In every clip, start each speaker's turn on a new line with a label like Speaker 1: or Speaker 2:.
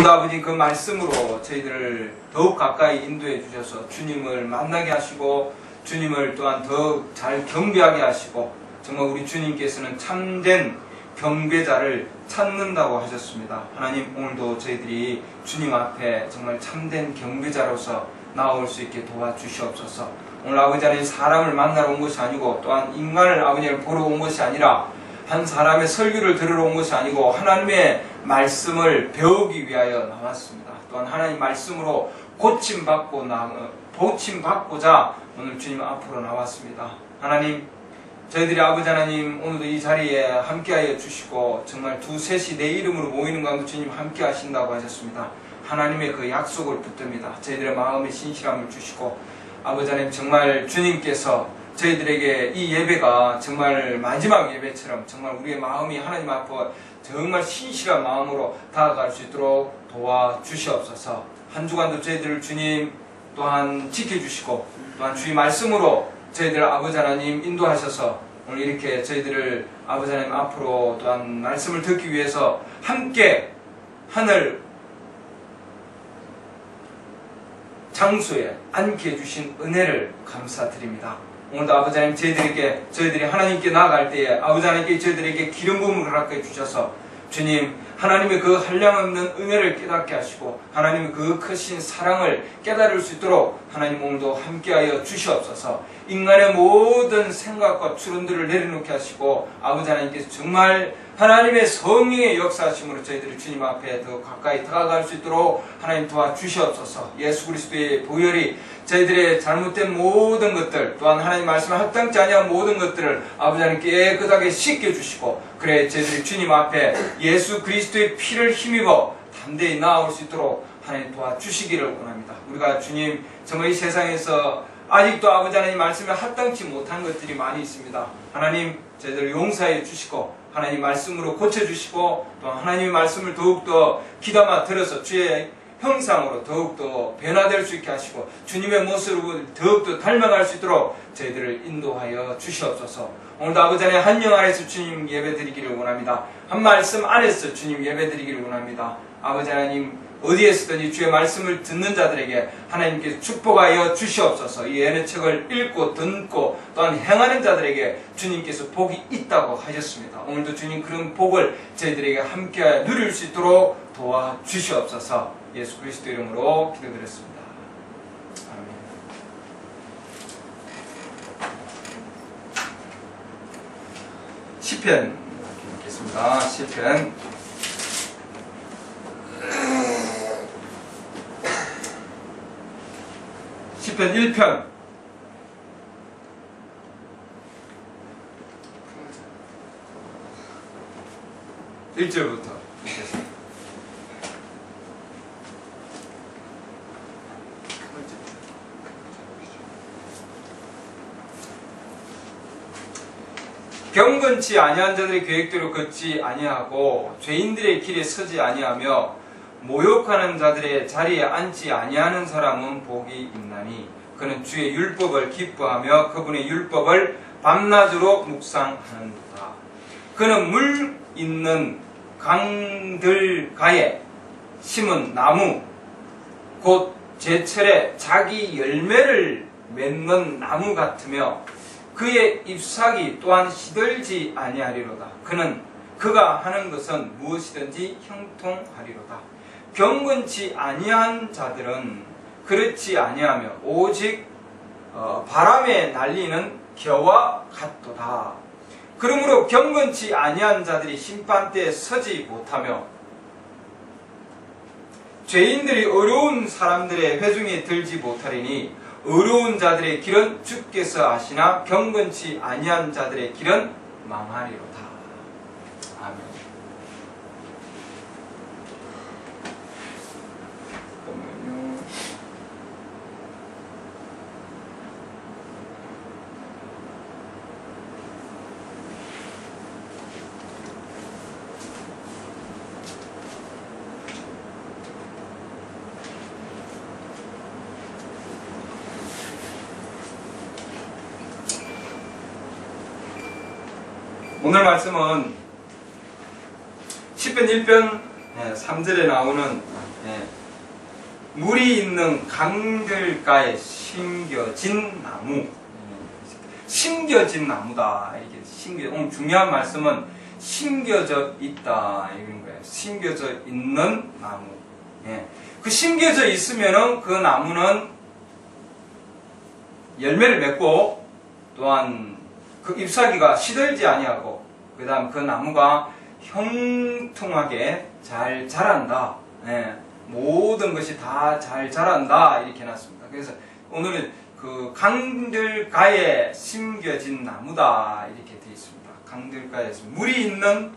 Speaker 1: 오늘도 아버지 그 말씀으로 저희들을 더욱 가까이 인도해 주셔서 주님을 만나게 하시고 주님을 또한 더욱 잘 경배하게 하시고 정말 우리 주님께서는 참된 경배자를 찾는다고 하셨습니다. 하나님, 오늘도 저희들이 주님 앞에 정말 참된 경배자로서 나올 수 있게 도와주시옵소서. 오늘 아버지 하나님, 사람을 만나러 온 것이 아니고 또한 인간을 아버지를 보러 온 것이 아니라 한 사람의 설교를 들으러 온 것이 아니고 하나님의 말씀을 배우기 위하여 나왔습니다. 또한 하나님 말씀으로 고침받고자 오늘 주님 앞으로 나왔습니다. 하나님, 저희들이 아버지 하나님 오늘도 이 자리에 함께하여 주시고 정말 두셋이 내 이름으로 모이는 가운데 주님 함께 하신다고 하셨습니다. 하나님의 그 약속을 붙듭니다. 저희들의 마음에 신실함을 주시고 아버지 하나님, 정말 주님께서 저희들에게 이 예배가 정말 마지막 예배처럼 정말 우리의 마음이 하나님 앞에 정말 신실한 마음으로 다가갈 수 있도록 도와주시옵소서. 한 주간도 저희들을 주님 또한 지켜주시고 또한 주의 말씀으로 저희들 아버지 하나님 인도하셔서 오늘 이렇게 저희들을 아버지 하나님 앞으로 또한 말씀을 듣기 위해서 함께 하늘 장소에 앉게 해주신 은혜를 감사드립니다. 오늘도 아버지 하나님, 저희들이 하나님께 나아갈 때에 아버지 하나님께 저희들에게 기름 부음을 허락해 주셔서 주님, 하나님의 그 한량없는 은혜를 깨닫게 하시고 하나님의 그 크신 사랑을 깨달을 수 있도록 하나님 오늘도 함께하여 주시옵소서. 인간의 모든 생각과 추론들을 내려놓게 하시고 아버지 하나님께서 정말 하나님의 성령의 역사하심으로 저희들이 주님 앞에 더 가까이 다가갈 수 있도록 하나님 도와주시옵소서. 예수 그리스도의 보혈이 저희들의 잘못된 모든 것들 또한 하나님 말씀에 합당치 아니한 모든 것들을 아버지 하나님께 깨끗하게 씻겨주시고 그래 저희들이 주님 앞에 예수 그리스도의 피를 힘입어 담대히 나아올 수 있도록 하나님 도와주시기를 원합니다. 우리가 주님 정말 이 세상에서 아직도 아버지 하나님 말씀에 합당치 못한 것들이 많이 있습니다. 하나님 저희들을 용서해 주시고 하나님 말씀으로 고쳐주시고 또 하나님의 말씀을 더욱더 귀담아 들어서 주의 형상으로 더욱더 변화될 수 있게 하시고 주님의 모습을 더욱더 닮아갈 수 있도록 저희들을 인도하여 주시옵소서. 오늘도 아버지 하나님 한영 안에서 주님 예배드리기를 원합니다. 한 말씀 안에서 주님 예배드리기를 원합니다. 아버지 하나님, 어디에서든지 주의 말씀을 듣는 자들에게 하나님께서 축복하여 주시옵소서. 이 예언의 책을 읽고 듣고 또한 행하는 자들에게 주님께서 복이 있다고 하셨습니다. 오늘도 주님 그런 복을 저희들에게 함께 누릴 수 있도록 도와주시옵소서. 예수 그리스도 이름으로 기도드렸습니다. 아멘. 시편 읽겠습니다. 시편 1편 1절부터 읽겠습니다. 경건치 아니한 자들의 계획대로 걷지 아니하고 죄인들의 길에 서지 아니하며 모욕하는 자들의 자리에 앉지 아니하는 사람은 복이 있나니 그는 주의 율법을 기뻐하며 그분의 율법을 밤낮으로 묵상하는도다. 그는 물 있는 강들가에 심은 나무 곧 제철에 자기 열매를 맺는 나무 같으며 그의 잎사귀 또한 시들지 아니하리로다. 그는 그가 하는 것은 무엇이든지 형통하리로다. 경건치 아니한 자들은 그렇지 아니하며 오직 바람에 날리는 겨와 같도다. 그러므로 경건치 아니한 자들이 심판대에 서지 못하며 죄인들이 어려운 사람들의 회중에 들지 못하리니 어려운 자들의 길은 주께서 아시나 경건치 아니한 자들의 길은 망하리로다. 아멘. 잠깐만요. 오늘 말씀은 시편 1편 3절에 나오는 물이 있는 강들가에 심겨진 나무. 심겨진 나무다. 이렇게 오늘 중요한 말씀은 심겨져 있다. 이런 거예요. 심겨져 있는 나무. 그 심겨져 있으면은 그 나무는 열매를 맺고 또한 그 잎사귀가 시들지 아니하고 그 다음 그 나무가 형통하게 잘 자란다. 모든 것이 다 잘 자란다. 이렇게 해놨습니다. 그래서 오늘은 그 강들가에 심겨진 나무다. 이렇게 되어 있습니다. 강들가에 물이 있는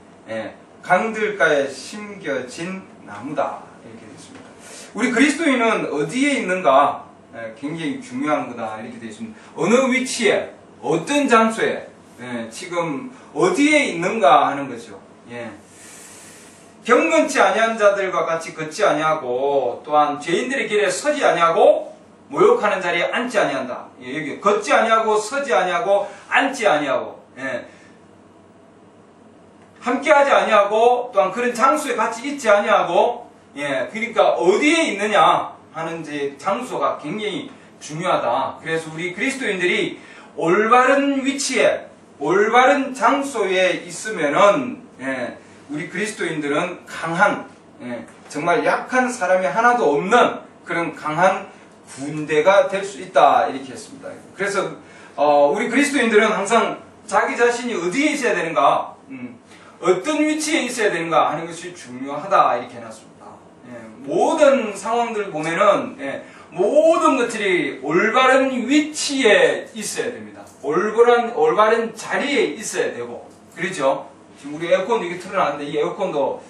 Speaker 1: 강들가에 심겨진 나무다. 이렇게 되어 있습니다. 우리 그리스도인은 어디에 있는가? 굉장히 중요한 거다. 이렇게 되어 있습니다. 어느 위치에 어떤 장소에 지금 어디에 있는가 하는 거죠. 경건치 아니한 자들과 같이 걷지 아니하고 또한 죄인들의 길에 서지 아니하고 모욕하는 자리에 앉지 아니한다. 여기 걷지 아니하고 서지 아니하고 앉지 아니하고 함께하지 아니하고 또한 그런 장소에 같이 있지 아니하고 그러니까 어디에 있느냐 하는 장소가 굉장히 중요하다. 그래서 우리 그리스도인들이 올바른 위치에 올바른 장소에 있으면은 우리 그리스도인들은 강한 정말 약한 사람이 하나도 없는 그런 강한 군대가 될 수 있다. 이렇게 했습니다. 그래서 우리 그리스도인들은 항상 자기 자신이 어디에 있어야 되는가, 어떤 위치에 있어야 되는가 하는 것이 중요하다. 이렇게 해놨습니다. 모든 상황들 보면은 모든 것들이 올바른 위치에 있어야 됩니다. 올바른 자리에 있어야 되고, 그렇죠? 지금 우리 에어컨도 이게 틀어놨는데 이 에어컨도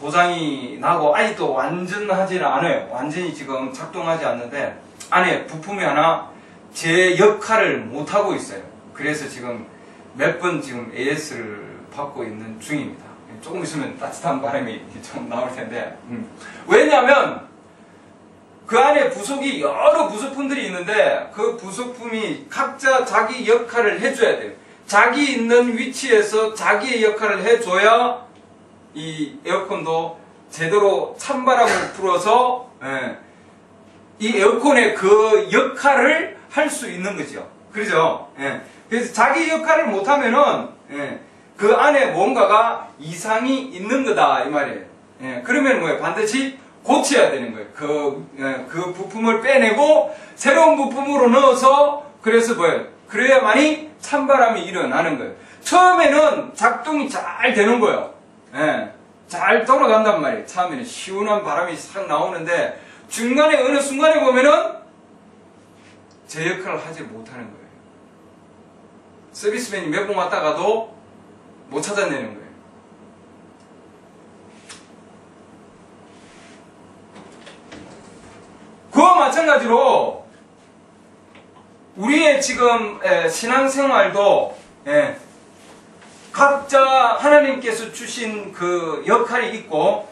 Speaker 1: 고장이 나고 아직도 완전하지는 않아요. 완전히 지금 작동하지 않는데 안에 부품이 하나 제 역할을 못하고 있어요. 그래서 지금 몇 번 지금 AS를 받고 있는 중입니다. 조금 있으면 따뜻한 바람이 좀 나올 텐데 왜냐하면 그 안에 부속이 여러 부속품들이 있는데 그 부속품이 각자 자기 역할을 해줘야 돼요. 자기 있는 위치에서 자기의 역할을 해줘야 이 에어컨도 제대로 찬바람을 불어서 이 에어컨의 그 역할을 할 수 있는 거죠. 그렇죠? 그래서 자기 역할을 못하면은 그 안에 뭔가가 이상이 있는 거다 이 말이에요. 그러면 뭐예요? 반드시 고쳐야 되는 거예요. 그 부품을 빼내고 새로운 부품으로 넣어서 그래서 뭐예요? 그래야만이 찬바람이 일어나는 거예요. 처음에는 작동이 잘 되는 거예요. 잘 돌아간단 말이에요. 처음에는 시원한 바람이 싹 나오는데 중간에 어느 순간에 보면은 제 역할을 하지 못하는 거예요. 서비스맨이 몇 번 왔다가도 못 찾아내는 거예요. 그와 마찬가지로 우리의 지금 신앙생활도 각자 하나님께서 주신 그 역할이 있고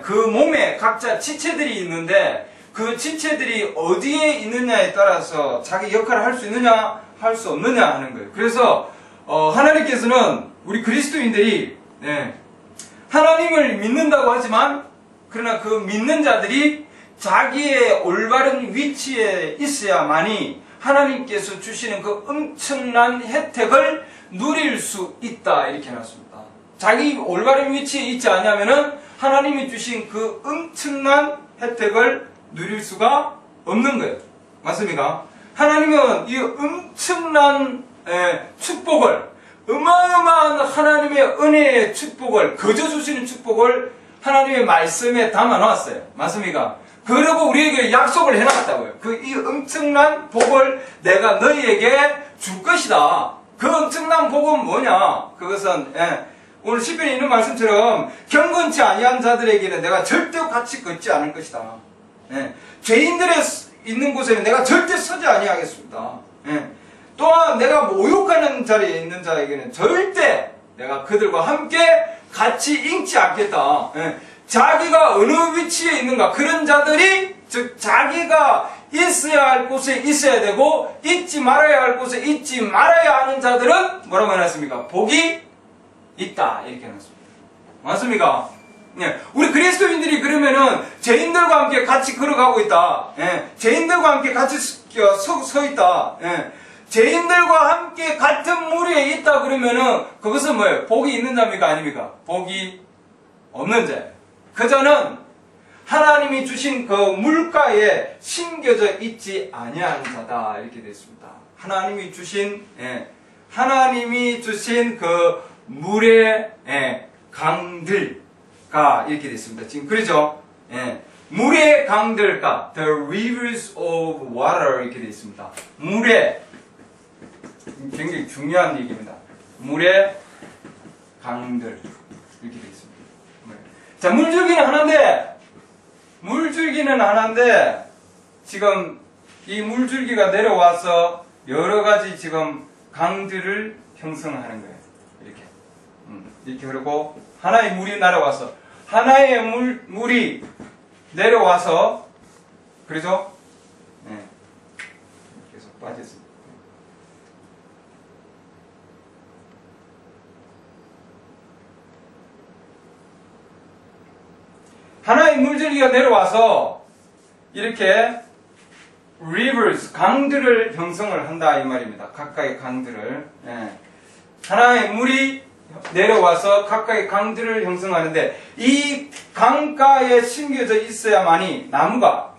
Speaker 1: 그 몸에 각자 지체들이 있는데 그 지체들이 어디에 있느냐에 따라서 자기 역할을 할 수 있느냐 할 수 없느냐 하는 거예요. 그래서 하나님께서는 우리 그리스도인들이 하나님을 믿는다고 하지만 그러나 그 믿는 자들이 자기의 올바른 위치에 있어야만이 하나님께서 주시는 그 엄청난 혜택을 누릴 수 있다. 이렇게 해놨습니다. 자기 올바른 위치에 있지 않으면은 하나님이 주신 그 엄청난 혜택을 누릴 수가 없는 거예요. 맞습니까? 하나님은 이 엄청난 축복을, 어마어마한 하나님의 은혜의 축복을, 거저 주시는 축복을 하나님의 말씀에 담아 놓았어요. 맞습니까? 그리고 우리에게 약속을 해놨다고요. 이 엄청난 복을 내가 너희에게 줄 것이다. 그 엄청난 복은 뭐냐? 그것은 오늘 시편에 있는 말씀처럼 경건치 아니한 자들에게는 내가 절대 같이 걷지 않을 것이다. 죄인들의 있는 곳에는 내가 절대 서지 아니하겠습니다. 또한 내가 모욕하는 자리에 있는 자에게는 절대 내가 그들과 함께 같이 있지 않겠다. 자기가 어느 위치에 있는가, 그런 자들이, 즉 자기가 있어야 할 곳에 있어야 되고 있지 말아야 할 곳에 있지 말아야 하는 자들은 뭐라고 해놨습니까? 복이 있다. 이렇게 해놨습니다. 맞습니까? 예, 우리 그리스도인들이 그러면은 죄인들과 함께 같이 걸어가고 있다. 예, 죄인들과 함께 같이 서 있다. 예, 죄인들과 함께 같은 무리에 있다 그러면은 그것은 뭐예요? 복이 있는 자입니까? 아닙니까? 복이 없는 자예요. 그자는 하나님이 주신 그 물가에 심겨져 있지 아니한 자다. 이렇게 되어 있습니다. 하나님이 주신 그 물의 강들가 이렇게 되어 있습니다. 지금 그러죠? 물의 강들가 the rivers of water 이렇게 되어 있습니다. 물의 굉장히 중요한 얘기입니다. 물의 강들 이렇게 되어 있습니다. 자, 물줄기는 하나인데 지금 이 물줄기가 내려와서 여러 가지 지금 강들을 형성하는 거예요. 이렇게 흐르고 하나의 물이 날아와서 하나의 물이 내려와서 그래서 계속 빠졌습니다. 하나의 물줄기가 내려와서 이렇게 rivers, 강들을 형성을 한다 이 말입니다. 각각의 강들을. 하나의 물이 내려와서 각각의 강들을 형성하는데 이 강가에 심겨져 있어야만이 나무가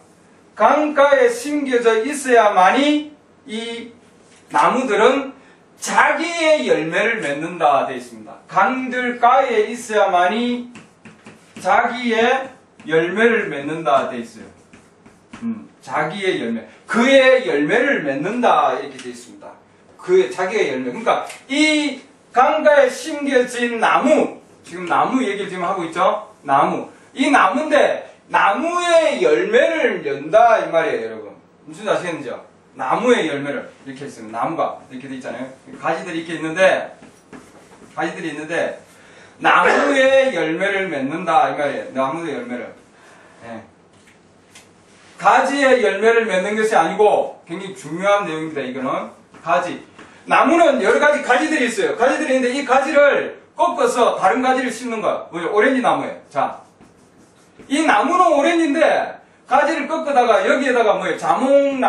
Speaker 1: 강가에 심겨져 있어야만이 이 나무들은 자기의 열매를 맺는다 되어 있습니다. 강들가에 있어야만이 자기의 열매를 맺는다 되어 있어요. 자기의 열매, 그의 열매를 맺는다 이렇게 되어 있습니다. 그의 자기의 열매. 그러니까 이 강가에 심겨진 나무, 지금 나무 얘기를 지금 하고 있죠. 나무. 이 나무인데 나무의 열매를 연다 이 말이에요, 여러분. 무슨 아시겠는지요? 나무의 열매를 이렇게 있으면 나무가 이렇게 돼 있잖아요. 가지들이 이렇게 있는데 나무의 열매를 맺는다 이 말이에요. 나무의 열매를. 가지의 열매를 맺는 것이 아니고 굉장히 중요한 내용입니다. 이거는 가지. 나무는 여러 가지 가지들이 있어요. 가지들이 있는데 이 가지를 꺾어서 다른 가지를 심는 거야. 뭐죠? 오렌지 나무예요. 자, 이 나무는 오렌지인데 가지를 꺾다가 여기에다가 뭐예요? 자몽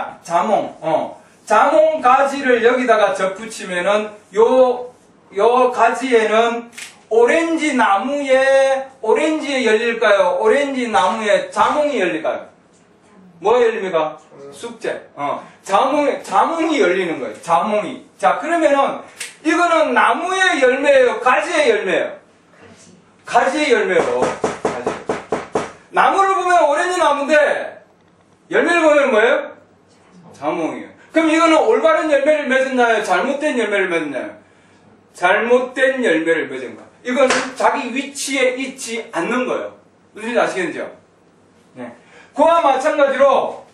Speaker 1: 가지를 여기다가 접붙이면은 요 가지에는 오렌지 열릴까요? 오렌지 나무에 자몽이 열릴까요? 뭐가 열립니까? 쑥재. 자몽이 열리는 거예요. 자몽이. 자, 그러면은 이거는 나무의 열매예요? 가지의 열매예요? 가지의 열매예요. 가지. 나무를 보면 오렌지 나무인데 열매를 보면 뭐예요? 자몽이에요. 그럼 이거는 올바른 열매를 맺었나요? 잘못된 열매를 맺었나요? 잘못된 열매를 맺은 거예요. 이거는 자기 위치에 있지 않는 거예요. 무슨 아시겠죠? 네. 그와 마찬가지로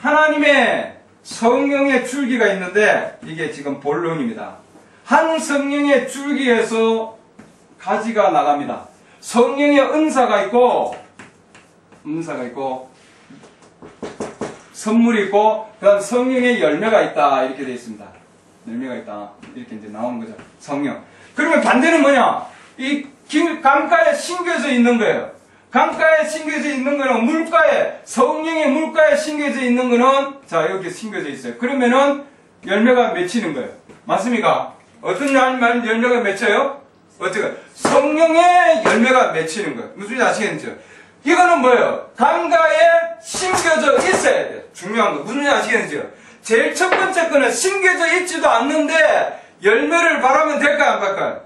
Speaker 1: 하나님의 성령의 줄기가 있는데 이게 지금 본론입니다. 한 성령의 줄기에서 가지가 나갑니다. 성령의 은사가 있고 선물이 있고 그다음 성령의 열매가 있다 이렇게 되어 있습니다. 열매가 있다 이렇게 이제 나오는 거죠. 성령. 그러면 반대는 뭐냐? 이 강가에 심겨져 있는 거예요. 강가에 심겨져 있는 거는 성령의 물가에 심겨져 있는 거는, 자, 이렇게 심겨져 있어요. 그러면은 열매가 맺히는 거예요. 맞습니까? 어떤 열매가 맺혀요? 어떻게? 성령의 열매가 맺히는 거예요. 무슨 아시겠죠? 이거는 뭐예요? 강가에 심겨져 있어야 돼요. 중요한 거. 무슨 아시겠죠? 제일 첫 번째 거는 심겨져 있지도 않는데 열매를 바라면 될까요? 안 될까요?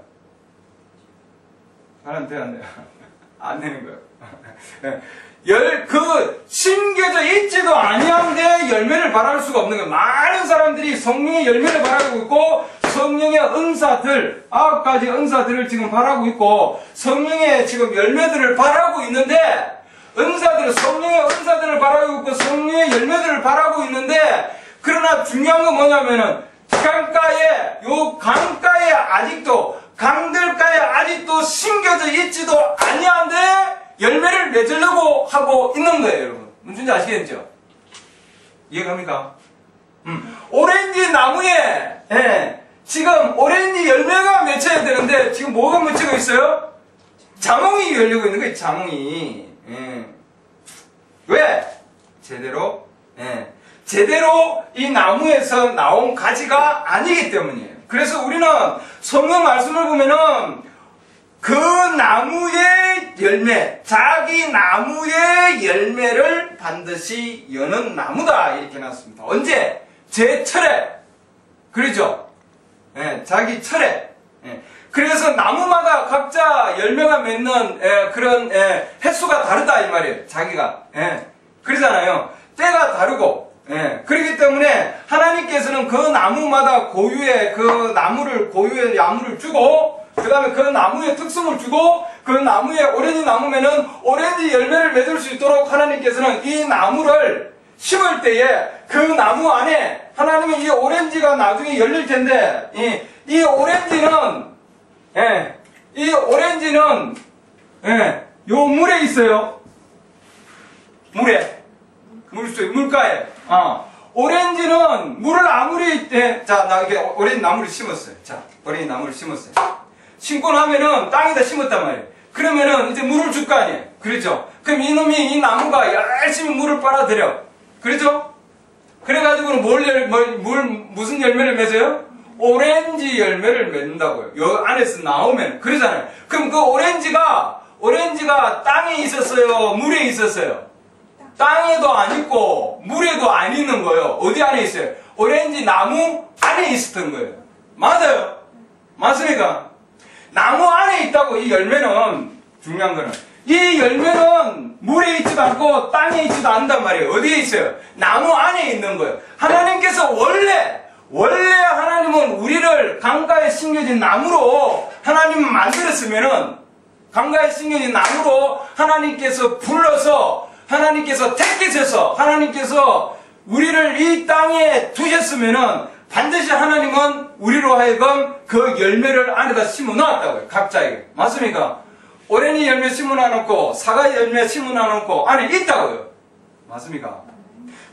Speaker 1: 바라면 돼요? 안 돼요? 안 되는 거예요. 심겨져 있지도 아니한데 열매를 발할 수가 없는 거예요. 많은 사람들이 성령의 열매를 발하고 있고 성령의 은사들 9가지 은사들을 지금 발하고 있고 성령의 지금 열매들을 발하고 있는데 성령의 은사들을 발하고 있고 성령의 열매들을 발하고 있는데 그러나 중요한 건 뭐냐면은 강가에 아직도 강들가에 아직도 심겨져 있지도 아니한데 열매를 맺으려고 하고 있는 거예요, 여러분. 무슨지 아시겠죠? 이해갑니까? 오렌지 나무에 지금 오렌지 열매가 맺혀야 되는데 지금 뭐가 맺히고 있어요? 자몽이 열리고 있는 거예요. 자몽이. 예. 왜? 제대로 이 나무에서 나온 가지가 아니기 때문이에요. 그래서 우리는 성경 말씀을 보면은 그 나무의 열매, 자기 나무의 열매를 반드시 여는 나무다 이렇게 놨습니다. 언제? 제철에. 그렇죠? 예, 자기 철에. 예. 그래서 나무마다 각자 열매가 맺는 그런 횟수가 다르다 이 말이에요. 자기가. 그러잖아요. 때가 다르고. 그렇기 때문에 하나님께서는 그 나무마다 고유의 그 고유의 나무를 주고 그 다음에 그 나무의 특성을 주고 그 나무에 오렌지 나무면은 오렌지 열매를 맺을 수 있도록 하나님께서는 이 나무를 심을 때에 그 나무 안에 하나님은 이 오렌지가 나중에 열릴 텐데 이 오렌지는 요 물에 있어요. 물가에. 오렌지는 물을 아무리 자, 나 이렇게 오렌지 나무를 심었어요. 자, 오렌지 나무를 심었어요. 심고 나면은 땅에다 심었단 말이에요. 그러면은 이제 물을 줄 거 아니에요. 그렇죠? 그럼 이 나무가 열심히 물을 빨아들여. 그렇죠? 그래가지고는 무슨 열매를 맺어요? 오렌지 열매를 맺는다고요. 요 안에서 나오면. 그러잖아요. 그럼 그 오렌지가 땅에 있었어요? 물에 있었어요? 땅에도 안 있고, 물에도 안 있는 거예요. 어디 안에 있어요? 오렌지 나무 안에 있었던 거예요. 맞아요? 맞습니까? 나무 안에 있다고 이 열매는, 중요한 거는. 이 열매는 물에 있지도 않고 땅에 있지도 않단 말이에요. 어디에 있어요? 나무 안에 있는 거예요. 하나님께서 원래 하나님은 우리를 강가에 심겨진 나무로 하나님 만들었으면은 강가에 심겨진 나무로 하나님께서 불러서 하나님께서 택하셔서 하나님께서 우리를 이 땅에 두셨으면은 반드시 하나님은 우리로 하여금 그 열매를 안에다 심어 놨다고요. 각자에게. 맞습니까? 오렌지 열매 심어 놔놓고 사과 열매 심어 놔놓고 안에 있다고요. 맞습니까?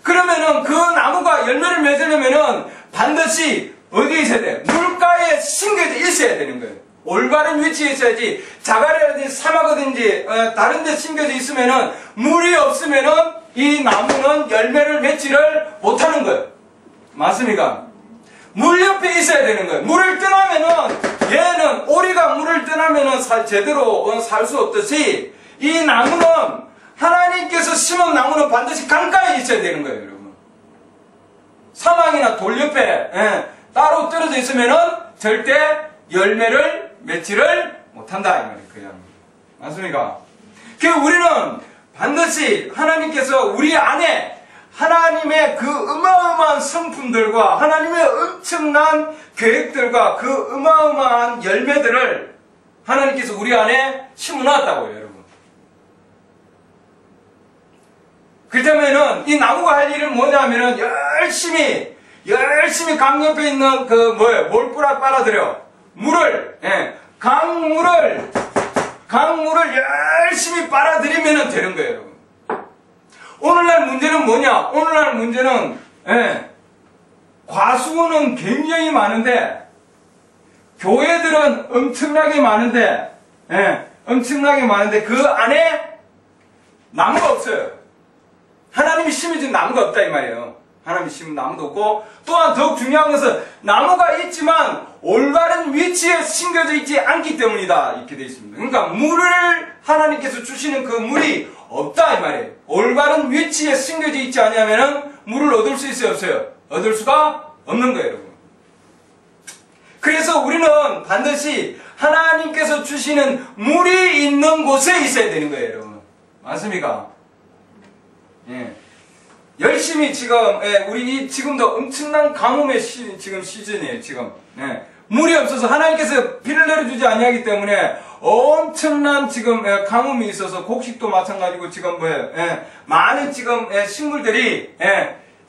Speaker 1: 그러면은 그 나무가 열매를 맺으려면은 반드시 어디에 있어야 돼요? 물가에 심겨져 있어야 되는 거예요. 올바른 위치에 있어야지. 자갈이라든지 사막이든지 다른 데 심겨져 있으면은 물이 없으면은 이 나무는 열매를 맺지를 못하는 거예요. 맞습니까? 물 옆에 있어야 되는 거예요. 물을 떠나면은 얘는 오리가 물을 떠나면은 제대로 살 수 없듯이 이 나무는 하나님께서 심은 나무는 반드시 강가에 있어야 되는 거예요, 여러분. 사막이나 돌 옆에 따로 떨어져 있으면은 절대 열매를 맺지를 못한다 이 말이에요. 그냥. 맞습니까? 그래서 우리는 반드시 하나님께서 우리 안에 하나님의 그 어마어마한 성품들과 하나님의 엄청난 계획들과 그 어마어마한 열매들을 하나님께서 우리 안에 심어놨다고요, 여러분. 그렇다면은 이 나무가 할 일은 뭐냐면은 열심히 강 옆에 있는 뭘 빨아들여? 강물을 열심히 빨아들이면 되는 거예요, 여러분. 오늘날 문제는 뭐냐? 오늘날 문제는, 과수원은 굉장히 많은데, 교회들은 엄청나게 많은데, 그 안에 나무가 없어요. 하나님이 심어준 나무가 없다, 이 말이에요. 하나님이 심은 나무도 없고, 또한 더욱 중요한 것은 나무가 있지만 올바른 위치에 심겨져 있지 않기 때문이다. 이렇게 되어 있습니다. 그러니까 물을 하나님께서 주시는 그 물이 없다, 이 말이에요. 올바른 위치에 심겨져 있지 않으면 물을 얻을 수 있어요, 없어요? 얻을 수가 없는 거예요, 여러분. 그래서 우리는 반드시 하나님께서 주시는 물이 있는 곳에 있어야 되는 거예요, 여러분. 맞습니까? 예. 열심히 우리 지금도 엄청난 가뭄의 지금 시즌이에요, 지금. 물이 없어서 하나님께서 비를 내려주지 아니하기 때문에 엄청난 지금 가뭄이 있어서 곡식도 마찬가지고 지금 많은 지금 식물들이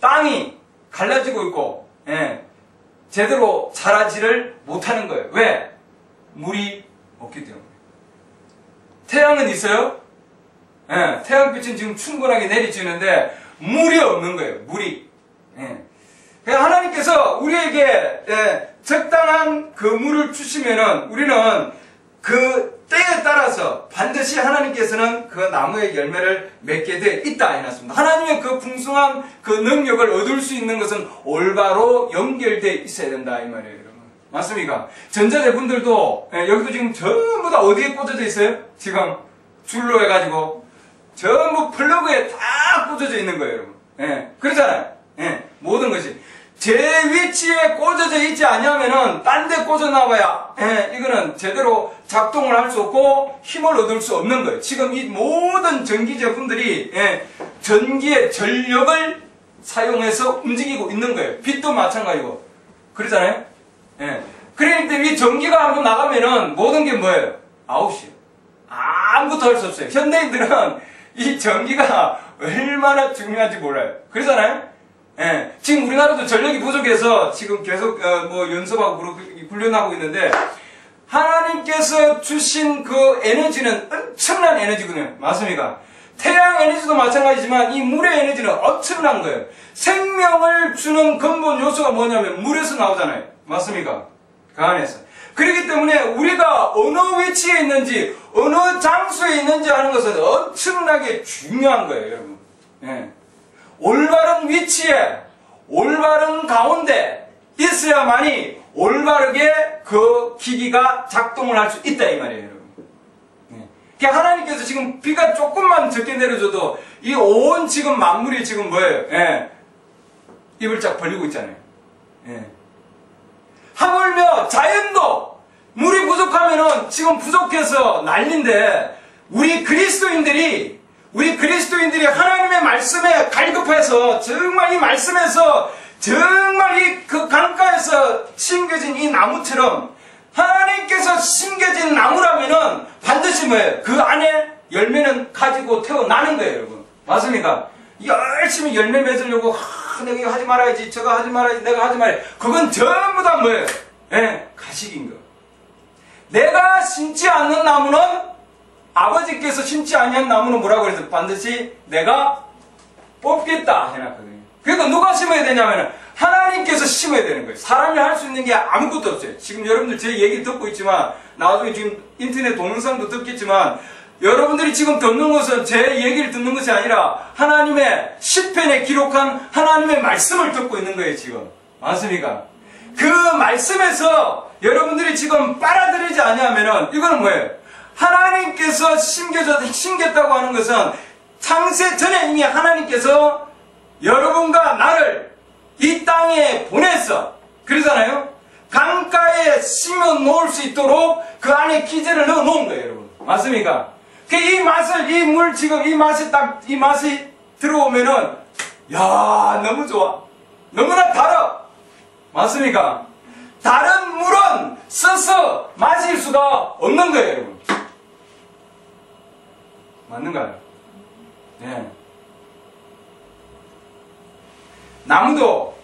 Speaker 1: 땅이 갈라지고 있고 제대로 자라지를 못하는 거예요. 왜? 물이 없기 때문에. 태양은 있어요? 태양빛은 지금 충분하게 내리쬐는데 물이 없는 거예요. 물이. 하나님께서 우리에게 적당한 그 물을 주시면은 우리는 그 때에 따라서 반드시 하나님께서는 그 나무의 열매를 맺게 돼 있다 해놨습니다. 하나님의 그 풍성한 그 능력을 얻을 수 있는 것은 올바로 연결돼 있어야 된다 이 말이에요, 여러분. 맞습니까? 전자제품들도 여기도 지금 전부 다 어디에 꽂아져 있어요? 지금 줄로 해가지고 전부 플러그에 다 꽂아져 있는 거예요, 여러분. 그렇잖아요. 모든 것이 제 위치에 꽂아져 있지 않냐면은 딴 데 꽂아놔봐야 이거는 제대로 작동을 할 수 없고 힘을 얻을 수 없는 거예요. 지금 이 모든 전기 제품들이 전기의 전력을 사용해서 움직이고 있는 거예요. 빛도 마찬가지고 그러잖아요. 그러니까 이 전기가 한번 나가면은 모든 게 뭐예요? 아웃이에요. 아무것도 할 수 없어요. 현대인들은 이 전기가 얼마나 중요한지 몰라요. 그러잖아요. 지금 우리나라도 전력이 부족해서 지금 계속 연습하고 훈련하고 있는데 하나님께서 주신 그 에너지는 엄청난 에너지거든요. 맞습니까? 태양 에너지도 마찬가지지만 이 물의 에너지는 엄청난 거예요. 생명을 주는 근본 요소가 뭐냐면 물에서 나오잖아요. 맞습니까? 그 안에서. 그렇기 때문에 우리가 어느 위치에 있는지 어느 장소에 있는지 하는 것은 엄청나게 중요한 거예요, 여러분. 올바른 위치에 올바른 가운데 있어야만이 올바르게 그 기기가 작동을 할 수 있다 이 말이에요, 여러분. 그러니까 하나님께서 지금 비가 조금만 적게 내려줘도 이 온 지금 만물이 지금 뭐예요? 입을 쫙 벌리고 있잖아요. 하물며 자연도 물이 부족하면은 지금 부족해서 난리인데 우리 그리스도인들이 하나님의 말씀에 갈급해서 정말 이 말씀에서 정말 이 그 강가에서 심겨진 이 나무처럼 하나님께서 심겨진 나무라면은 반드시 뭐예요? 그 안에 열매는 가지고 태어나는 거예요, 여러분. 맞습니까? 열심히 열매 맺으려고 내가 이거 하지 말아야지, 저거 하지 말아야지, 내가 하지 말아야지. 그건 전부 다 뭐예요? 가식인 거. 내가 심지 않는 나무는 아버지께서 심지 아니한 나무는 뭐라고 그래서 반드시 내가 뽑겠다 해놨거든요. 그러니까 누가 심어야 되냐면 하나님께서 심어야 되는 거예요. 사람이 할 수 있는 게 아무것도 없어요. 지금 여러분들 제 얘기 듣고 있지만 나중에 지금 인터넷 동영상도 듣겠지만 여러분들이 지금 듣는 것은 제 얘기를 듣는 것이 아니라 하나님의 시편에 기록한 하나님의 말씀을 듣고 있는 거예요, 지금. 맞습니까? 그 말씀에서 여러분들이 지금 빨아들이지 않냐면은 이거는 뭐예요? 하나님께서 심겼다고 하는 것은 창세 전에 이미 하나님께서 여러분과 나를 이 땅에 보내서 그러잖아요. 강가에 심어 놓을 수 있도록 그 안에 기제를 넣어 놓은 거예요, 여러분. 맞습니까? 이 맛을, 이 맛이 들어오면은, 야, 너무 좋아. 너무나 달아. 맞습니까? 다른 물은 써서 마실 수가 없는 거예요, 여러분. 맞는가요? 네. 나무도,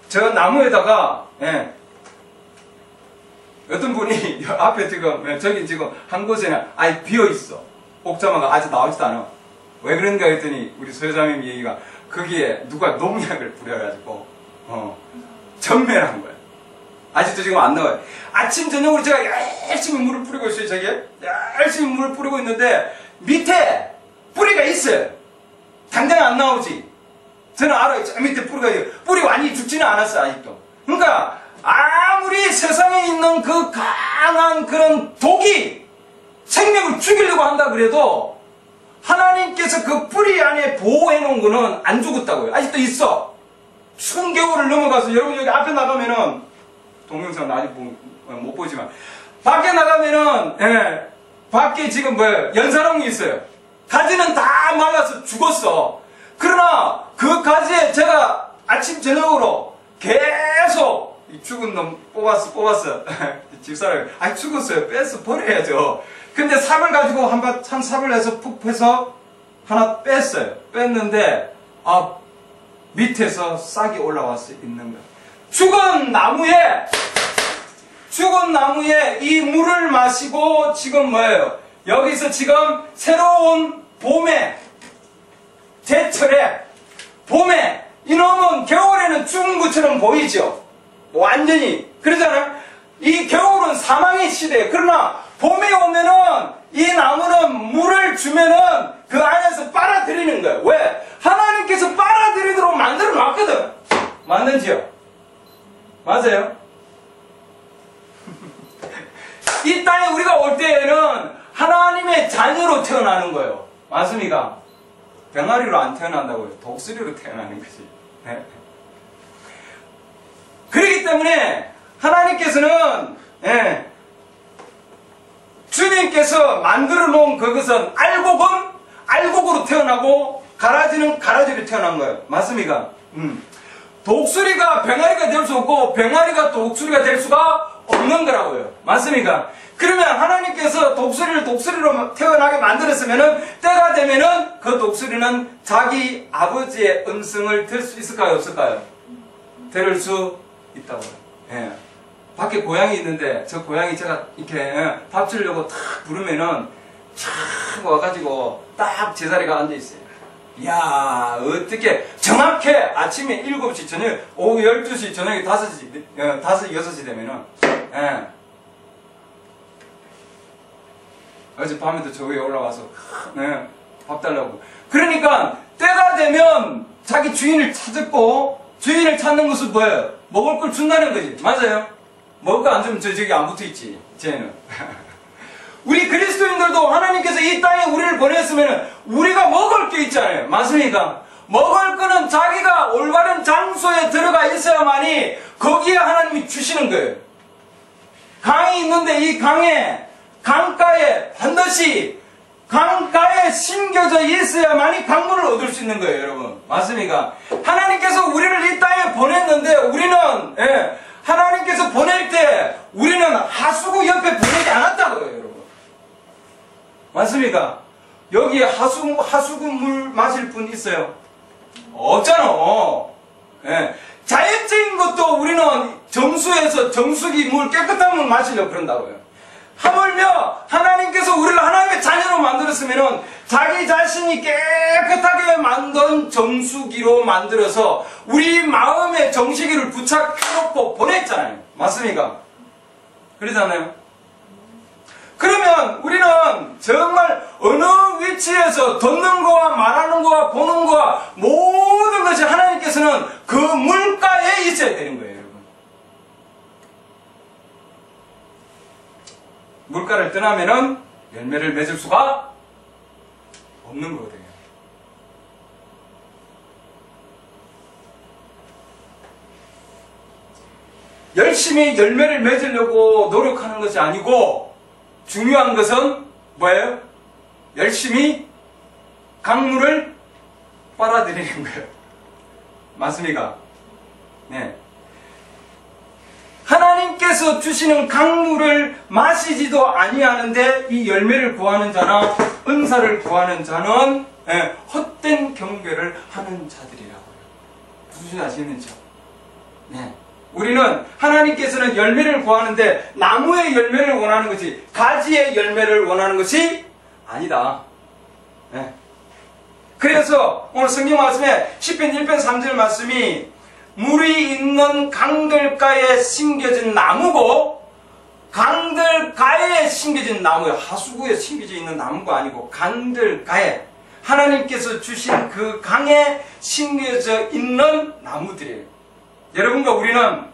Speaker 1: 저 나무에다가, 어떤 분이 앞에 지금 저기 지금 한 곳에는 아예 비어있어. 옥자마가 아직 나오지도 않아. 왜 그런가 했더니 우리 소여자님 얘기가 거기에 누가 농약을 뿌려가지고 전멸한 거야. 아직도 지금 안 나와요. 아침 저녁으로 제가 열심히 물을 뿌리고 있어요. 저기에 열심히 물을 뿌리고 있는데 밑에 뿌리가 있어요. 당장 안 나오지. 저는 알아요. 저 밑에 뿌리 완전히 죽지는 않았어요. 아직도. 그러니까 아무리 세상에 있는 그 강한 그런 독이 생명을 죽이려고 한다 그래도 하나님께서 그 뿌리 안에 보호해 놓은 거는 안 죽었다고요. 아직도 있어. 추운 겨울을 넘어가서 여러분 여기 앞에 나가면은 동영상 아직 못 보지만 밖에 나가면은 밖에 지금 뭐예요? 연사롱이 있어요. 가지는 다 말라서 죽었어. 그러나 그 가지에 제가 아침 저녁으로 계속 이 죽은 놈 뽑았어. 집사람이, 죽었어요. 뺐어. 버려야죠. 근데 삽을 가지고 한 삽을 해서 푹 해서 하나 뺐어요. 뺐는데, 밑에서 싹이 올라와서 있는 거예요. 죽은 나무에 이 물을 마시고 지금 뭐예요? 여기서 지금 새로운 봄에, 제철에, 봄에, 이놈은 겨울에는 죽은 것처럼 보이죠? 완전히. 그러잖아요? 이 겨울은 사망의 시대예요. 그러나 봄이 오면은 이 나무는 물을 주면은 그 안에서 빨아들이는 거예요. 왜? 하나님께서 빨아들이도록 만들어 놨거든. 맞는지요? 맞아요? 이 땅에 우리가 올 때에는 하나님의 자녀로 태어나는 거예요. 맞습니까? 병아리로 안 태어난다고요. 독수리로 태어나는 거지. 네. 그렇기 때문에 하나님께서는 주님께서 만들어 놓은 그것은 알곡으로 태어나고 가라지는 가라지로 태어난 거예요. 맞습니까? 독수리가 병아리가 될 수 없고 병아리가 독수리가 될 수가 없는 거라고요. 맞습니까? 그러면 하나님께서 독수리를 독수리로 태어나게 만들었으면은 때가 되면은 그 독수리는 자기 아버지의 음성을 들을 수 있을까요? 없을까요? 들을 수 있다고요. 예. 밖에 고양이 있는데 저 고양이 제가 이렇게 밥 주려고 탁 부르면은 촥 와가지고 딱 제자리가 앉아있어요. 이야, 어떻게 정확해 아침에 7시 저녁 오후 12시 저녁에 5시 6시 되면은 어젯밤에도 저 위에 올라와서 밥 달라고. 그러니까 때가 되면 자기 주인을 찾았고 주인을 찾는 것은 뭐예요? 먹을 걸 준다는 거지. 맞아요? 먹을 거 안 주면 저기 안 붙어있지. 쟤는. 우리 그리스도인들도 하나님께서 이 땅에 우리를 보냈으면 우리가 먹을 게 있잖아요. 맞습니까? 먹을 거는 자기가 올바른 장소에 들어가 있어야만이 거기에 하나님이 주시는 거예요. 강이 있는데 이 강가에 반드시 강가에 심겨져 있어야만이 강물을 얻을 수 있는 거예요, 여러분. 맞습니까? 하나님께서 우리를 이 땅에 보냈는데 우리는 하나님께서 보낼 때 우리는 하수구 옆에 보내지 않았다고요, 여러분. 맞습니까? 여기에 하수구 물 마실 분 있어요? 없잖아. 자연적인 것도 우리는 정수에서 정수기 물 깨끗한 물 마시려고 그런다고요. 하물며 하나님께서 우리를 하나님의 자녀로 만들었으면 자기 자신이 깨끗하게 만든 정수기로 만들어서 우리 마음의 정수기를 부착해놓고 보냈잖아요. 맞습니까? 그러잖아요. 그러면 우리는 정말 어느 위치에서 듣는 거와 말하는 거와 보는 거와 모든 것이 하나님께서는 그 물가에 있어야 되는 거예요, 여러분. 물가를 떠나면은 열매를 맺을 수가 없는 거거든요. 열심히 열매를 맺으려고 노력하는 것이 아니고 중요한 것은 뭐예요? 열심히 강물을 빨아들이는 거예요. 맞습니까? 네. 하나님께서 주시는 강물을 마시지도 아니하는데 이 열매를 구하는 자나 은사를 구하는 자는 헛된 경배를 하는 자들이라고요. 무슨 아시겠는지요? 네. 우리는 하나님께서는 열매를 구하는데 나무의 열매를 원하는 것이 가지의 열매를 원하는 것이 아니다. 네. 그래서 오늘 성경 말씀에 시편 1편 3절 말씀이 물이 있는 강들가에 심겨진 나무고 강들가에 심겨진 나무예요. 하수구에 심겨져 있는 나무가 아니고 강들가에 하나님께서 주신 그 강에 심겨져 있는 나무들이에요. 여러분과 우리는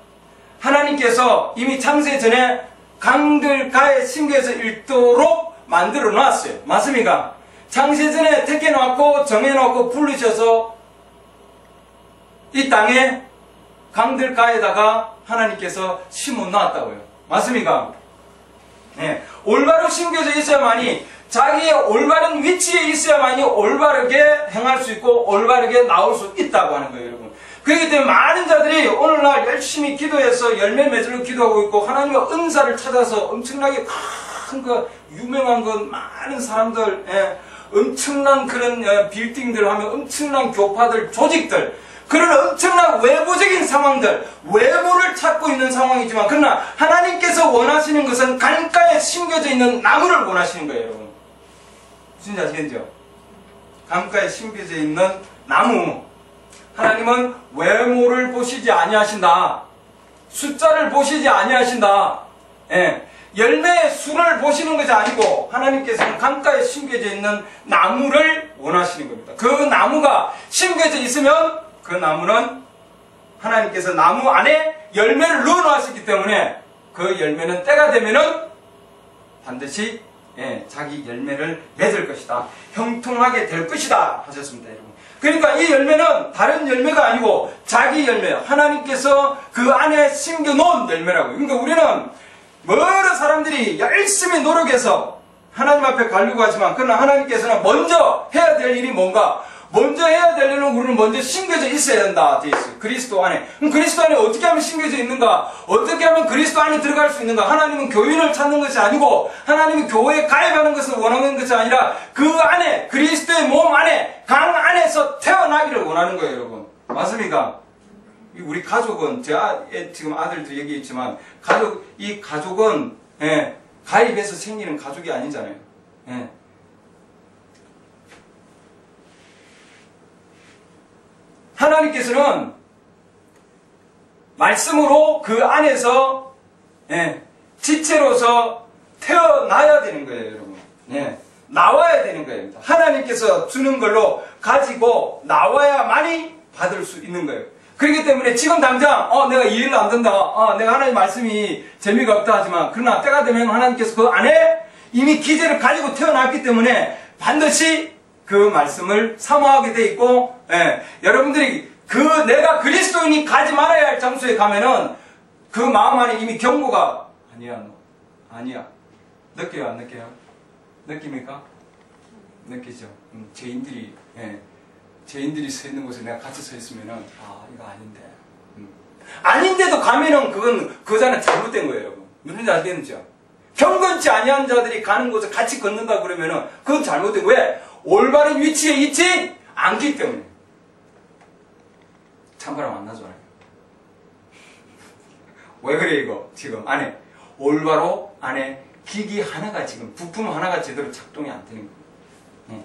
Speaker 1: 하나님께서 이미 창세 전에 강들가에 심겨져 있도록 만들어 놨어요. 맞습니까? 창세 전에 택해 놨고 정해 놨고 부르셔서 이 땅에 강들가에다가 하나님께서 심어 놨다고요. 맞습니까? 네. 올바로 심겨져 있어야만이 자기의 올바른 위치에 있어야만이 올바르게 행할 수 있고 올바르게 나올 수 있다고 하는 거예요, 여러분. 그렇기 때문에 많은 자들이 오늘날 열심히 기도해서 열매 맺으려고 기도하고 있고 하나님의 은사를 찾아서 엄청나게 큰 거 유명한 건 많은 사람들 엄청난 그런 빌딩들 하면 엄청난 교파들 조직들 그런 엄청난 외부적인 상황들 외모를 찾고 있는 상황이지만 그러나 하나님께서 원하시는 것은 강가에 심겨져 있는 나무를 원하시는 거예요, 여러분. 무슨 아시겠죠? 강가에 심겨져 있는 나무. 하나님은 외모를 보시지 아니하신다. 숫자를 보시지 아니하신다. 열매의 수를 보시는 것이 아니고 하나님께서는 강가에 심겨져 있는 나무를 원하시는 겁니다. 그 나무가 심겨져 있으면 그 나무는 하나님께서 나무 안에 열매를 넣어놓으시기 때문에 그 열매는 때가 되면은 반드시 자기 열매를 맺을 것이다. 형통하게 될 것이다 하셨습니다, 여러분. 그러니까 이 열매는 다른 열매가 아니고 자기 열매, 하나님께서 그 안에 심겨놓은 열매라고요. 그러니까 우리는 여러 사람들이 열심히 노력해서 하나님 앞에 가려고 하지만 그러나 하나님께서는 먼저 해야 될 일이 뭔가? 먼저 해야 될 일은 우리는 먼저 심겨져 있어야 된다 되어 있어요. 그리스도 안에. 그럼 그리스도 안에 어떻게 하면 심겨져 있는가? 어떻게 하면 그리스도 안에 들어갈 수 있는가? 하나님은 교인을 찾는 것이 아니고 하나님이 교회에 가입하는 것을 원하는 것이 아니라 그 안에 그리스도의 몸 안에 강 안에서 태어나기를 원하는 거예요, 여러분. 맞습니까? 우리 가족은 제가 지금 아들도 얘기했지만 이 가족은 가입해서 생기는 가족이 아니잖아요. 하나님께서는 말씀으로 그 안에서 지체로서 태어나야 되는 거예요, 여러분. 나와야 되는 거예요. 하나님께서 주는 걸로 가지고 나와야만이 받을 수 있는 거예요. 그렇기 때문에 지금 당장 내가 이해를 안 된다. 내가 하나님 말씀이 재미가 없다 하지만 그러나 때가 되면 하나님께서 그 안에 이미 기제를 가지고 태어났기 때문에 반드시 그 말씀을 사모하게 돼 있고 여러분들이 내가 그리스도인이 가지 말아야 할 장소에 가면은 그 마음 안에 이미 경고가 아니야. 느껴요, 안 느껴요? 느낍니까? 느끼죠. 죄인들이 서 있는 곳에 내가 같이 서 있으면은 이거 아닌데. 아닌데도 가면은 그자는 잘못된 거예요, 여러분. 무슨 알겠는지요? 경건치 아니한 자들이 가는 곳에 같이 걷는다 그러면은 그건 잘못된 거예요. 왜? 올바른 위치에 있지 않기 때문에. 찬바람 안 나잖아요. 왜 그래 이거 지금 안에 올바로 안에 기기 하나가 지금 부품 하나가 제대로 작동이 안 되는 거예요.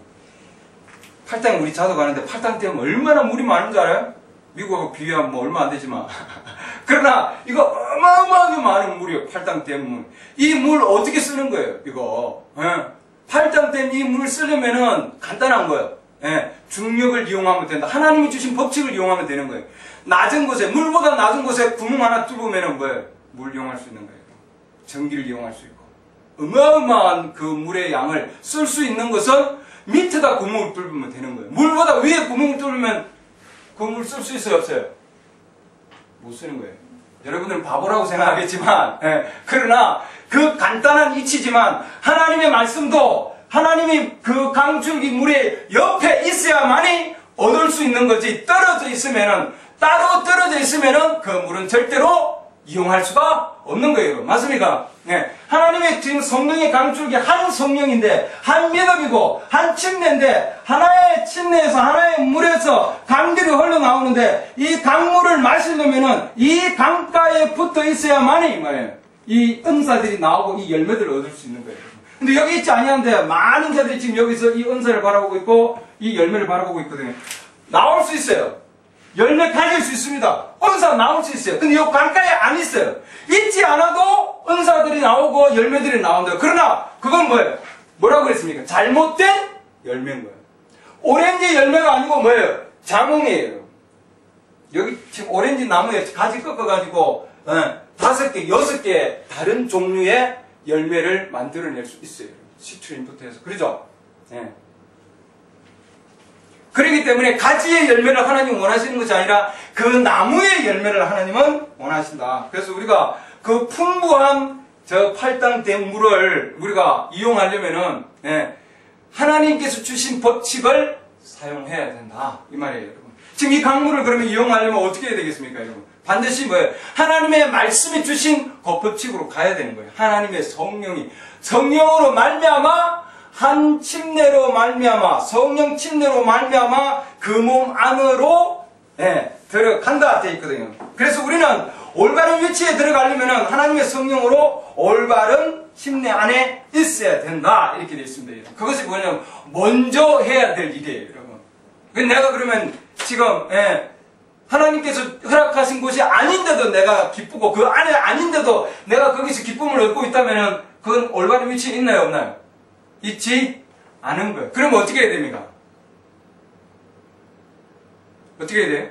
Speaker 1: 팔당에 우리 자도 가는데 팔당 때문에 얼마나 물이 많은 줄 알아요? 미국하고 비교하면 뭐 얼마 안 되지만 그러나 이거 어마어마하게 많은 물이에요. 팔당 때문에 이 물 어떻게 쓰는 거예요? 이거 팔당 때문에 이 물을 쓰려면은 간단한 거예요. 중력을 이용하면 된다. 하나님이 주신 법칙을 이용하면 되는 거예요. 낮은 곳에 물보다 낮은 곳에 구멍 하나 뚫으면은 뭐예요? 물 이용할 수 있는 거예요. 전기를 이용할 수 있고 어마어마한 그 물의 양을 쓸 수 있는 것은 밑에다 구멍을 뚫으면 되는 거예요. 물보다 위에 구멍을 뚫으면 그 물 쓸 수 있어요, 없어요? 못 쓰는 거예요. 여러분들은 바보라고 생각하겠지만 그러나 그 간단한 이치지만 하나님의 말씀도 하나님이 그 강줄기 물의 옆에 있어야만이 얻을 수 있는 거지 떨어져 있으면은 따로 떨어져 있으면은 그 물은 절대로 이용할 수가 없는 거예요. 맞습니까? 하나님의 지금 성령의 강줄기 한 성령인데 한 믿음이고 한 침례인데 하나의 침례에서 하나의 물에서 강들이 흘러나오는데 이 강물을 마시려면은 이 강가에 붙어 있어야만이 말이에요. 이 은사들이 나오고 이 열매들을 얻을 수 있는 거예요. 근데 여기 있지 아니한데 많은 자들이 지금 여기서 이 은사를 바라보고 있고 이 열매를 바라보고 있거든요. 나올 수 있어요. 열매 가질 수 있습니다. 은사 나올 수 있어요. 근데 이 강가에 안 있어요. 있지 않아도 은사들이 나오고 열매들이 나온다. 그러나 그건 뭐예요? 뭐라고 그랬습니까? 잘못된 열매인 거예요. 오렌지 열매가 아니고 뭐예요? 자몽이에요. 여기 지금 오렌지 나무에 가지 꺾어가지고 5개, 6개 다른 종류의 열매를 만들어낼 수 있어요. 시트린부터 해서. 그러죠? 그렇기 때문에 가지의 열매를 하나님 원하시는 것이 아니라 그 나무의 열매를 하나님은 원하신다. 그래서 우리가 그 풍부한 저 팔당된 물을 우리가 이용하려면은 하나님께서 주신 법칙을 사용해야 된다. 이 말이에요, 여러분. 지금 이 강물을 그러면 이용하려면 어떻게 해야 되겠습니까, 여러분? 반드시 뭐예요? 하나님의 말씀이 주신 그 법칙으로 가야 되는 거예요. 하나님의 성령으로 말미암아 한 침례로 말미암아 성령 침례로 말미암아 그 몸 안으로 들어간다 되어 있거든요. 그래서 우리는 올바른 위치에 들어가려면 하나님의 성령으로 올바른 침례 안에 있어야 된다 이렇게 되어 있습니다. 그것이 뭐냐면 먼저 해야 될 일이에요, 여러분. 내가 그러면 지금 하나님께서 허락하신 곳이 아닌데도 내가 기쁘고 그 안에 아닌데도 내가 거기서 기쁨을 얻고 있다면 그건 올바른 위치에 있나요, 없나요? 있지 않은 거예요. 그러면 어떻게 해야 됩니까? 어떻게 해야 돼요?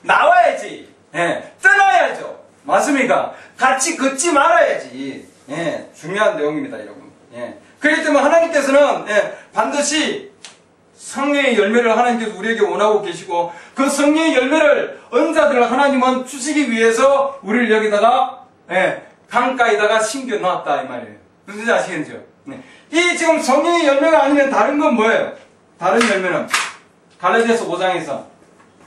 Speaker 1: 나와야지. 예, 떠나야죠. 맞습니까? 같이 걷지 말아야지. 예, 중요한 내용입니다, 여러분. 예. 그렇기 때문에 하나님께서는 반드시 성령의 열매를 하나님께서 우리에게 원하고 계시고 그 성령의 열매를 은사들을 하나님은 주시기 위해서 우리를 여기다가 강가에다가 심겨 놓았다 이 말이에요. 무슨 뜻인지 아시겠죠? 네. 이 지금 성령의 열매가 아니면 다른 건 뭐예요? 다른 열매는 갈라디아서 5장에서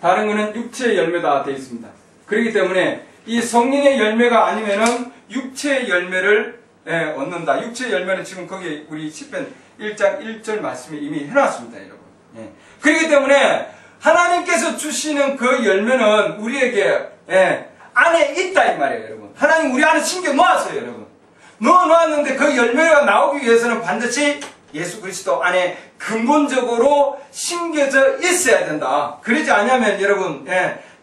Speaker 1: 다른 거는 육체의 열매다 되어 있습니다. 그렇기 때문에 이 성령의 열매가 아니면은 육체의 열매를 얻는다. 육체의 열매는 지금 거기 우리 시편 1장 1절 말씀에 이미 해놨습니다, 여러분. 예. 그렇기 때문에 하나님께서 주시는 그 열매는 우리에게 안에 있다 이 말이에요, 여러분. 하나님 우리 안에 심겨 놓았어요, 여러분. 넣어 놓았는데 그 열매가 나오기 위해서는 반드시 예수 그리스도 안에 근본적으로 심겨져 있어야 된다. 그러지 않으면 여러분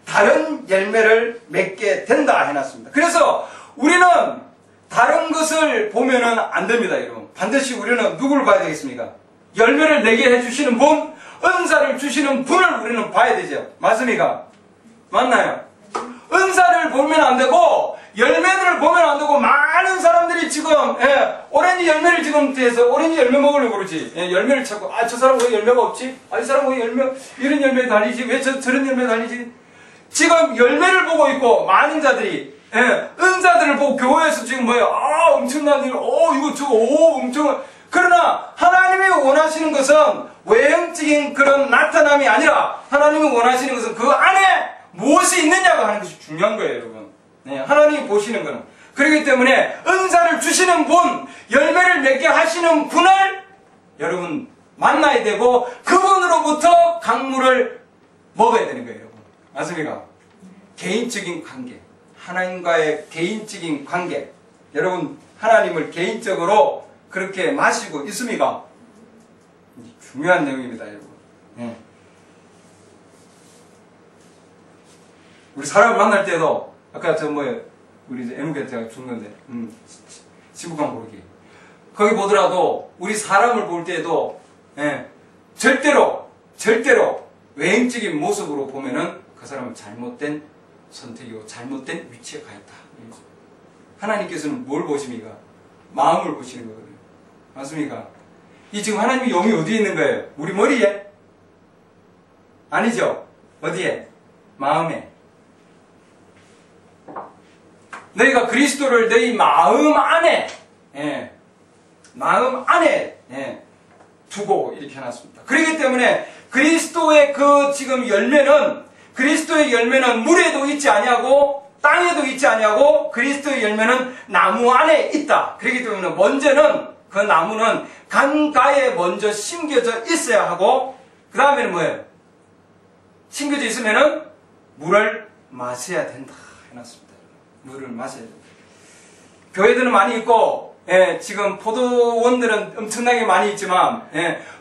Speaker 1: 다른 열매를 맺게 된다 해놨습니다. 그래서 우리는 다른 것을 보면은 안 됩니다, 여러분. 반드시 우리는 누구를 봐야 되겠습니까? 열매를 내게 해주시는 분, 은사를 주시는 분을 우리는 봐야 되죠. 맞습니까? 맞나요? 은사를 보면 안 되고 열매들을 보면 안 되고 많은 사람들이 지금 오렌지 열매를 지금 대해서 오렌지 열매 먹으려고 그러지. 열매를 찾고 저 사람 왜 열매가 없지? 이 사람 왜 이런 열매 달리지? 왜 저런 열매 달리지? 지금 열매를 보고 있고 많은 자들이 은사들을 보고 교회에서 지금 뭐예요? 엄청난 일, 이거 저거, 엄청. 그러나 하나님이 원하시는 것은 외형적인 그런 나타남이 아니라 하나님이 원하시는 것은 그 안에 무엇이 있느냐가 하는 것이 중요한 거예요, 여러분. 하나님이 보시는 거는. 그렇기 때문에 은사를 주시는 분, 열매를 맺게 하시는 분을 여러분 만나야 되고 그분으로부터 강물을 먹어야 되는 거예요, 여러분. 맞습니까? 개인적인 관계. 하나님과의 개인적인 관계. 여러분, 하나님을 개인적으로 그렇게 마시고 있습니까? 중요한 내용입니다, 여러분. 우리 사람을 만날 때도, 아까 우리 애무개 제가 준 건데, 시부강 고르기. 거기 보더라도, 우리 사람을 볼 때도, 절대로 외형적인 모습으로 보면은 그 사람은 잘못된 선택이고 잘못된 위치에 가 있다. 하나님께서는 뭘 보십니까? 마음을 보시는 거거든요. 맞습니까? 이 지금 하나님의 영이 어디에 있는 거예요? 우리 머리에? 아니죠. 어디에? 마음에. 너희가 그리스도를 너희 마음 안에 두고 이렇게 해놨습니다. 그렇기 때문에 그리스도의 그 지금 그리스도의 열매는 물에도 있지 아니하고 땅에도 있지 아니하고 그리스도의 열매는 나무 안에 있다. 그렇기 때문에 먼저는 그 나무는 강가에 먼저 심겨져 있어야 하고 그 다음에는 뭐예요? 심겨져 있으면은 물을 마셔야 된다 해놨습니다. 물을 마셔야 된다. 교회들은 많이 있고 지금 포도원들은 엄청나게 많이 있지만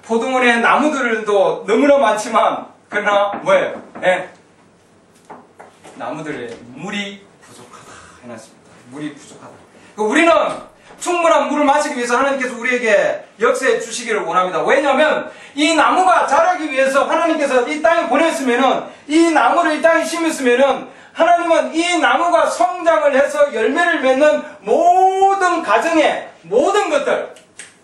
Speaker 1: 포도원의 나무들도 너무나 많지만 그러나 뭐예요? 나무들의 물이 부족하다 해놨습니다. 물이 부족하다. 우리는 충분한 물을 마시기 위해서 하나님께서 우리에게 역사해 주시기를 원합니다. 왜냐하면 이 나무가 자라기 위해서 하나님께서 이 땅에 보냈으면은 이 나무를 이 땅에 심었으면은 하나님은 이 나무가 성장을 해서 열매를 맺는 모든 가정의 모든 것들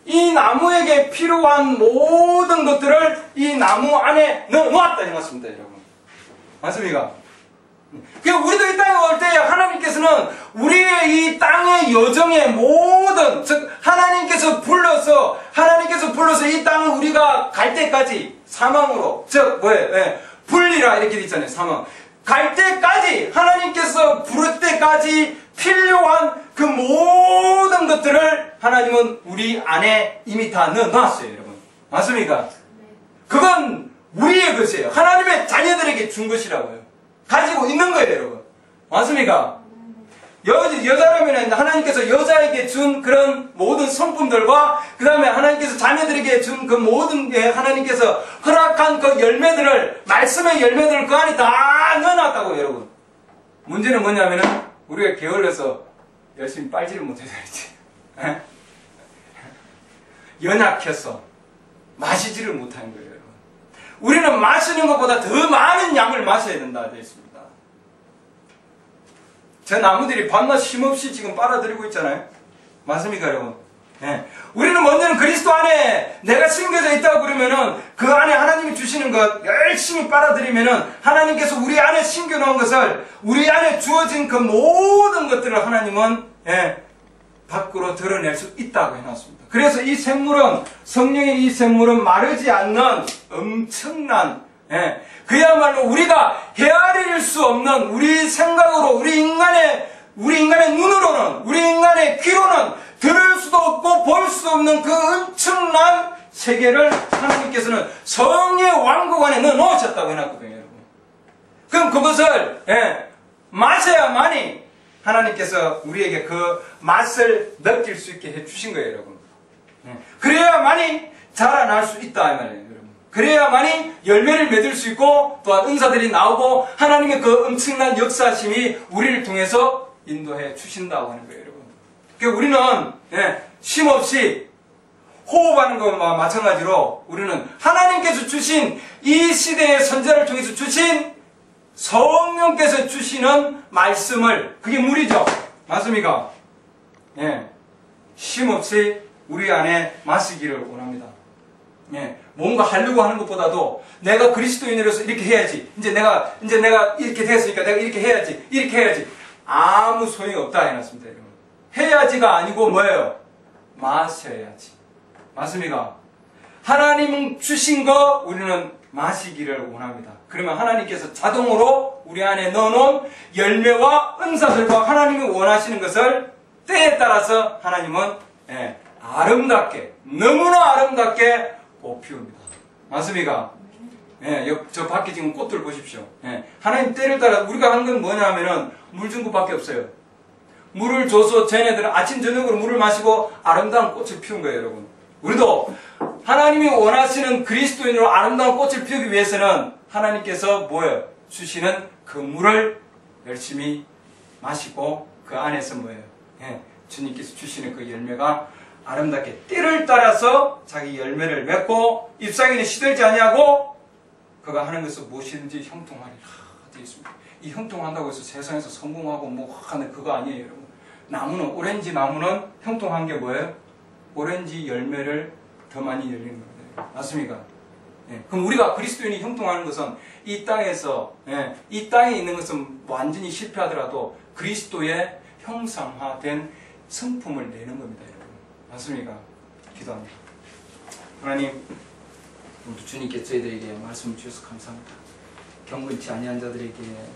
Speaker 1: 이 나무에게 필요한 모든 것들을 이 나무 안에 넣어놓았다 해놨습니다, 여러분. 맞습니까? 우리도 이 땅에 올 때 하나님께서는 우리의 이 땅의 여정의 모든, 즉 하나님께서 불러서 이 땅을 우리가 갈 때까지 사망으로, 즉 분리라 이렇게 돼 있잖아요. 사망. 갈 때까지 하나님께서 부를 때까지 필요한 그 모든 것들을 하나님은 우리 안에 이미 다 넣어놨어요, 여러분. 맞습니까? 그건 우리의 것이에요. 하나님의 자녀들에게 준 것이라고요. 가지고 있는 거예요, 여러분. 맞습니까? 여자라면 하나님께서 여자에게 준 그런 모든 성품들과 그 다음에 하나님께서 자녀들에게 준 그 모든 하나님께서 허락한 그 열매들을, 말씀의 열매들을 그 안에 다 넣어놨다고 여러분. 문제는 뭐냐면은 우리가 게을러서 열심히 빨지를 못해서 그렇지. 연약해서 마시지를 못하는 거예요, 여러분. 우리는 마시는 것보다 더 많은 양을 마셔야 된다 되어 있습니다. 저 나무들이 밤낮 쉼없이 지금 빨아들이고 있잖아요. 맞습니까, 여러분? 네. 우리는 먼저는 그리스도 안에 내가 심겨져 있다고 그러면은 그 안에 하나님이 주시는 것 열심히 빨아들이면은 하나님께서 우리 안에 심겨놓은 것을, 우리 안에 주어진 그 모든 것들을 하나님은 밖으로 드러낼 수 있다고 해놨습니다. 그래서 이 샘물은, 성령의 이 샘물은 마르지 않는 엄청난, 그야말로 우리가 헤아릴 수 없는, 우리 생각으로, 우리 인간의 눈으로는, 우리 인간의 귀로는 들을 수도 없고 볼 수 없는 그 엄청난 세계를 하나님께서는 성의 왕국 안에 넣어놓으셨다고 해놨거든요, 여러분. 그럼 그것을 마셔야만이 하나님께서 우리에게 그 맛을 느낄 수 있게 해주신 거예요, 여러분. 그래야만이 자라날 수 있다 이 말이에요, 여러분. 그래야만이 열매를 맺을 수 있고 또한 은사들이 나오고 하나님의 그 엄청난 역사심이 우리를 통해서 인도해 주신다고 하는 거예요, 여러분. 그러니까 우리는 쉼없이 호흡하는 것과 마찬가지로 우리는 하나님께서 주신 이 시대의 선자를 통해서 주신 성령께서 주시는 말씀을, 그게 물이죠. 맞습니까? 쉼없이 우리 안에 마시기를 원합니다. 뭔가 하려고 하는 것보다도 내가 그리스도인으로서 이렇게 해야지. 이제 내가 이렇게 됐으니까 내가 이렇게 해야지. 아무 소용이 없다 해놨습니다, 여러분. 해야지가 아니고 뭐예요? 마셔야지. 맞습니까? 하나님 주신 거 우리는 마시기를 원합니다. 그러면 하나님께서 자동으로 우리 안에 넣어놓은 열매와 은사들과 하나님이 원하시는 것을 때에 따라서 하나님은 아름답게, 너무나 아름답게 꽃피웁니다. 맞습니까? 저 밖에 지금 꽃들 보십시오. 하나님 때를 따라 우리가 하는 건 뭐냐면은 물 준 것밖에 없어요. 물을 줘서 쟤네들은 아침 저녁으로 물을 마시고 아름다운 꽃을 피운 거예요, 여러분. 우리도 하나님이 원하시는 그리스도인으로 아름다운 꽃을 피우기 위해서는 하나님께서 뭐예요? 주시는 그 물을 열심히 마시고 그 안에서 뭐예요? 주님께서 주시는 그 열매가 아름답게 때를 따라서 자기 열매를 맺고 잎사귀는 시들지 아니하고 그가 하는 것은 무엇이든지 형통하리라 되어 있습니다. 이 형통한다고 해서 세상에서 성공하고 뭐 하는 그거 아니에요, 여러분. 나무는, 오렌지 나무는 형통한 게 뭐예요? 오렌지 열매를 더 많이 열리는 거예요. 맞습니까? 그럼 우리가 그리스도인이 형통하는 것은 이 땅에서, 이 땅에 있는 것은 완전히 실패하더라도 그리스도의 형상화된 성품을 내는 겁니다, 여러분. 맞습니까? 기도합니다. 하나님, 모두 주님께 저희들에게 말씀을 주셔서 감사합니다. 경건치 아니한 자들에게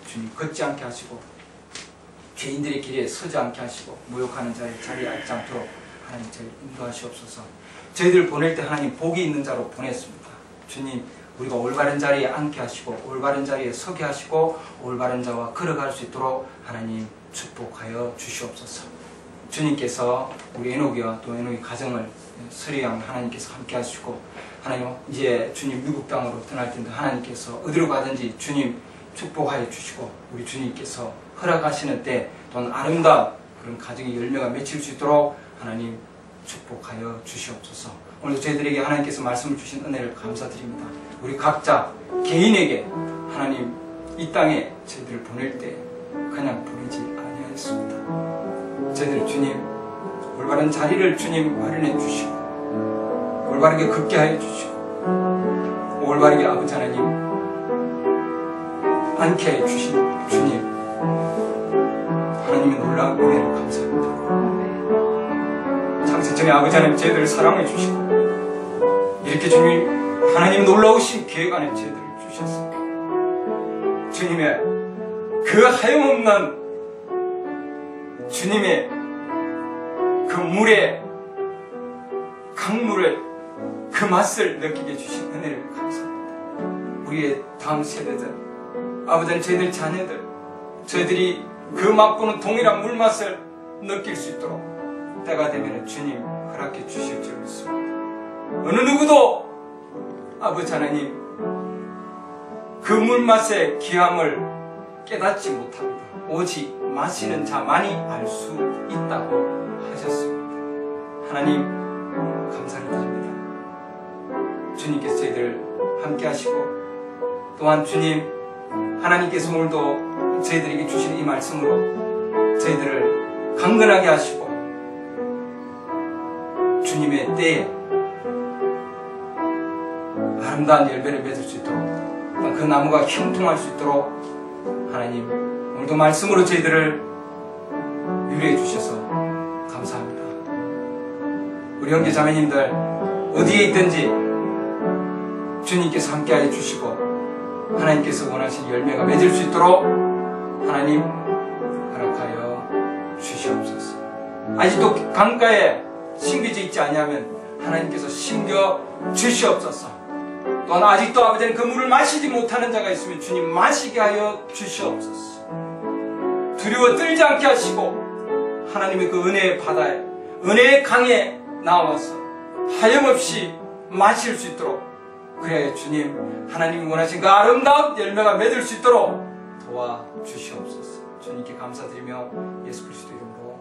Speaker 1: 주님 걷지 않게 하시고 죄인들의 길에 서지 않게 하시고 모욕하는 자리에 앉지 않도록 하나님 저희를 인도하시옵소서. 저희들 보낼 때 하나님 복이 있는 자로 보냈습니다. 주님, 우리가 올바른 자리에 앉게 하시고 올바른 자리에 서게 하시고 올바른 자와 걸어갈 수 있도록 하나님 축복하여 주시옵소서. 주님께서 우리 에녹이와 또 에녹의 가정을 서리양 하나님께서 함께 하시고 하나님 이제 주님 미국 땅으로 떠날 텐데 하나님께서 어디로 가든지 주님 축복하여 주시고 우리 주님께서 허락하시는 때 또는 아름다운 그런 가정의 열매가 맺힐 수 있도록 하나님 축복하여 주시옵소서. 오늘 저희들에게 하나님께서 말씀을 주신 은혜를 감사드립니다. 우리 각자 개인에게 하나님 이 땅에 저희들을 보낼 때 그냥 보내지 아니하였습니다. 저희들 주님 올바른 자리를 주님 마련해 주시고 올바르게 걷게 하여 주시고 올바르게 아버지 하나님 앉게 해 주신 주님 하나님의 놀라운 은혜를 감사합니다. 창세 전에 아버지 하나님 저희들을 사랑해 주시고 이렇게 주님 하나님 놀라우신 계획 안에 저희들을 주셨습니다. 주님의 그 하염없는 주님의 그 물의 강물을 그 맛을 느끼게 해주신 은혜를 감사합니다. 우리의 다음 세대들, 아버지는 저희들 자녀들, 저희들이 그 맛보는 동일한 물맛을 느낄 수 있도록 때가 되면 주님 허락해 주실 줄 믿습니다. 어느 누구도 아버지 하나님 그 물맛의 귀함을 깨닫지 못합니다. 오직 마시는 자만이 알 수 있다고 하셨습니다. 하나님 감사를 드립니다. 주님께서 저희들 함께 하시고 또한 주님 하나님께서 오늘도 저희들에게 주신 이 말씀으로 저희들을 강건하게 하시고 주님의 때에 아름다운 열매를 맺을 수 있도록 그 나무가 형통할 수 있도록 하나님 오늘도 말씀으로 저희들을 유래해 주셔서 감사합니다. 우리 형제 자매님들 어디에 있든지 주님께서 함께하여 주시고 하나님께서 원하시는 열매가 맺을 수 있도록 하나님 허락하여 주시옵소서. 아직도 강가에 심겨져 있지 아니하면 하나님께서 심겨 주시옵소서. 또한 아직도 아버지는 그 물을 마시지 못하는 자가 있으면 주님 마시게 하여 주시옵소서. 두려워 떨지 않게 하시고 하나님의 그 은혜의 바다에 은혜의 강에 나와서 하염없이 마실 수 있도록 그래야 주님 하나님이 원하신 그 아름다운 열매가 맺을 수 있도록 도와주시옵소서. 주님께 감사드리며 예수 그리스도 이름으로